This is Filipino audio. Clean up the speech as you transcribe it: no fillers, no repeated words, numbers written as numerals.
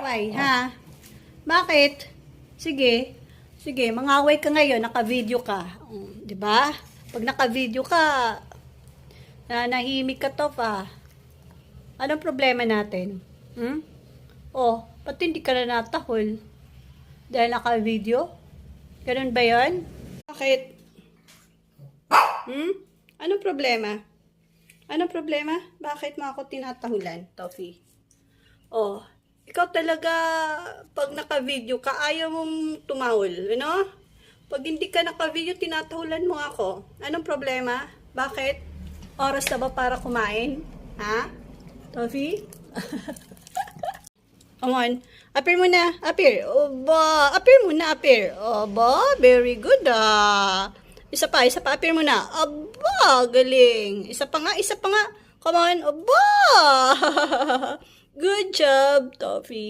Away, ha? Bakit? Sige. Sige, mangaway ka ngayon, naka-video ka. Di ba? Pag naka-video ka, nahimik ka to pa. Anong problema natin? Oh, pati hindi ka na natahol. Dahil naka-video? Ganun ba yun? Bakit? Anong problema? Anong problema? Bakit mo ako tinatahulan, Toffee? Oh, ikaw talaga, pag naka-video ka, ayaw mong tumahol, ano? Pag hindi ka naka-video, tinatahulan mo ako. Anong problema? Bakit? Oras na ba para kumain? Ha? Toffee? Come on. Appear muna. Appear. Oba. Appear muna. Appear. Oba. Very good. Isa pa. Appear muna. Aba. Galing. Isa pa nga. Come on. Oba. Good job, Toffee.